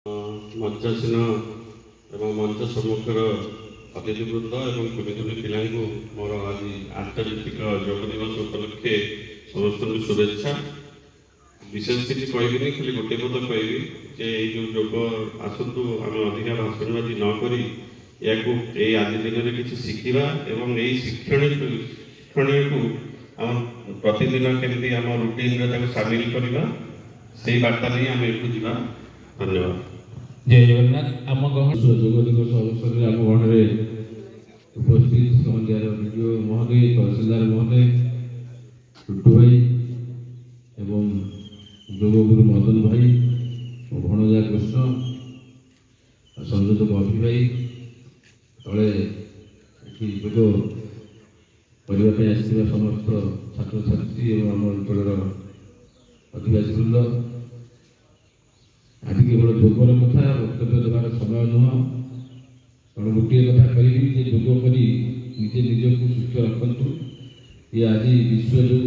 मंचासीन एवं मंच सम्मुखर अतिथिवृंद और कुनि कुनि पिला मोर आज आंतरिक योग दिवस उपलक्षे समस्त शुभेच्छा। विशेष किसी कहबी खाली गोटे पद कहबी जे जो योग आसतु आम अधिका भाषणबाजी नक आज दिन में किसी शिखा एवं यही शिक्षण को आम प्रतिदिन केमती आम रुटीन सामिल करवा से बार्ता नहीं आम एठू जा। धन्यवाद। जय जगन्नाथ। आम योग दिवस अवसर में आम गणरे उपस्थित समियार विडिओ महोदय, तहसीलदार महोदय, टुटू भाई एवं योगगुरु मदन भाई, भणजा कृष्ण, संयोजक अभि भाई, तले योग करने समस्त छात्र छात्री और आम अंचल अधिवासी वृंद, आज केवल योगर कथा वक्तव्य देवार समय नुह कारण गोटे कथा कहि योग कर निजे निज को सुस्थ रखु। ये आज विश्व जो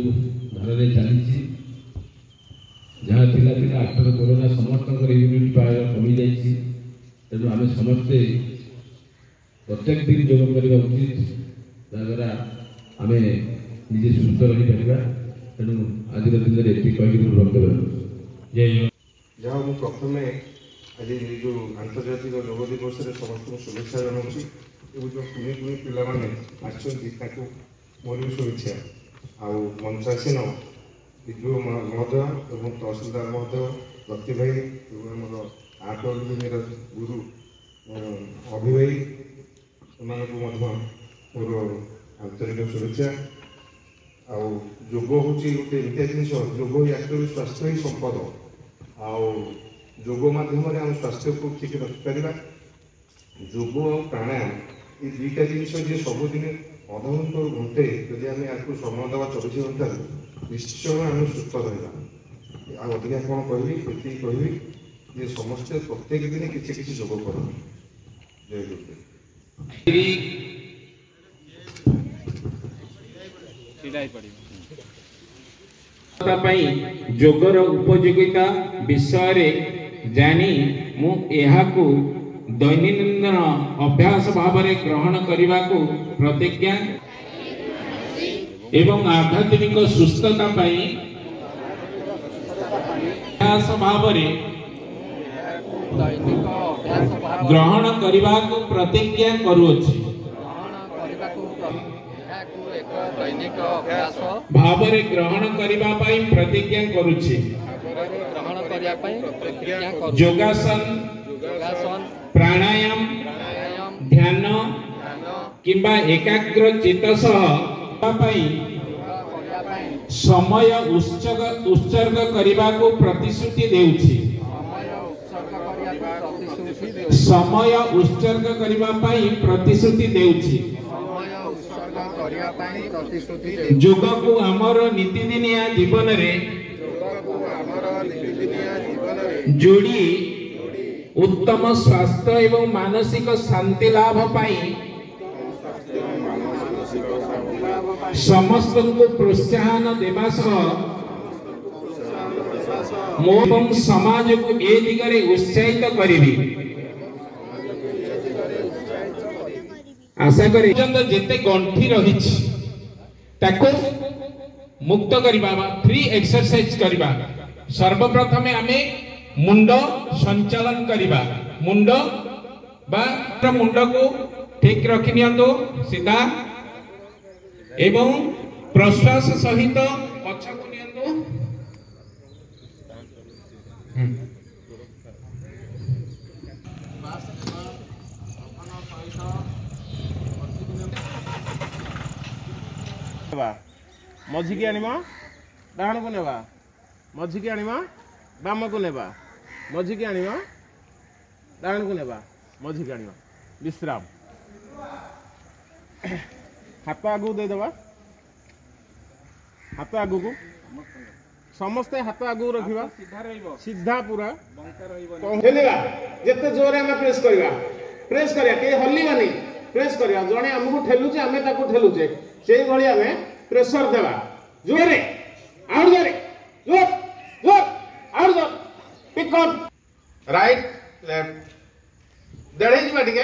धारा चली जहाँ थिला आफ्टर कोरोना समस्त इम्यूनिटी पावर कमी जाइए, तेणु आम समस्ते प्रत्येक दिन योग करने उचित जद्वारा आम निजे सुस्थ रही पार। तेणु आज दिन में ये कही वक्तव्य जय जहाँ मुझे प्रथम आज जो आंतर्जातिक योग दिवस समस्त शुभेच्छा जनाऊँगी। जो कुनि कुनि पिला मोर भी शुभेच्छा। आउ मंचासीन विडिओ महोदय और तहसीलदार महोदय, लती भाई और आर्ट मेरा गुरु अभि भाई मोर आंतरिक शुभेच्छा। आउ योग हूँ गोटे एमती जिन योग एक्चुअली स्वास्थ्य ही संपद। योग माध्यम आम स्वास्थ्य को ठीक रखिपर। योग और प्राणायाम ये दुईटा जिन सबुदिन अधघंटे घंटे जदि आम आपको समय देवा 24 घंटा निश्चय आम सुस्थ रहा। अधिका कौन कहबी कहबी जे समस्ते प्रत्येक दिन किसी किसी योग कर। जय गुरु। योगर उपयोगिता विषय जानी मु एहाकु दैनंदिन अभ्यास भाव में ग्रहण करने को प्रतिज्ञा एवं आध्यात्मिक सुस्थता अभ्यास भाव में ग्रहण करने को प्रतिज्ञा करुछि। भाव में ग्रहण करने प्रतिज्ञा करुछि। योगासन, प्राणायाम, ध्यान किंबा एकाग्र चित्त समय उत्सर्ग करने को प्रतिश्रुति देउछि। समय उत्सर्ग करने प्रतिश्रुति देउछि। योग को आमर नीतिदिनिया जीवन रे जोड़ी उत्तम स्वास्थ्य एवं मानसिक शांति लाभ पाई समस्त को प्रोत्साहन देवा मो समाज को ए दिगरे उत्साहित करी। आशा करी जेते गंठी रही मुक्त करवा फ्री एक्सरसाइज करवा। सर्वप्रथमे आमे मुंड संचालन करवा। मुंड को ठीक रखी नियंतु सीधा एवं प्रश्वास सहित पछकु नियंतु। मझी की आनिमा डाहण को नेबा, मझी की आनिमा बाम को नेबा, मझी की आनिमा डाहण को नेबा, मझी की आनिमा विश्राम। हाथ आगू दे देबा, हाथ आगू को समस्ते हाथ आगू रखिबा, सीधा पूरा पहुंचेगा। जते जोरे हम प्रेस करिया के हल्लीबानी प्रेस करिया। जणे हमहु ठेलुचे हमें ताकू ठेलुचे सेही भली हमें प्रेशर देवा। जोरे आउट जोरे जोर जोर आउट जोर पिक अप राइट लेफ्ट देढ़े जीवा टिके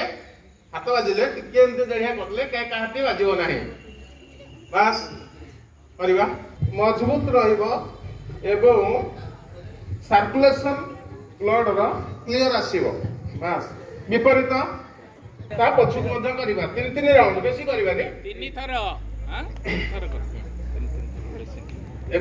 हाथ बाजिले टिके एमती देढ़िया करले के काहाती बाजिबो नाही बास करबा मजबूत रहइबो एवं सर्कुलेशन ब्लड रो क्लियर आसीबो बास विपरीत ता पछुक मध्य करबा 3 राउंड बेसी करबा नी 3 थर हां थर कर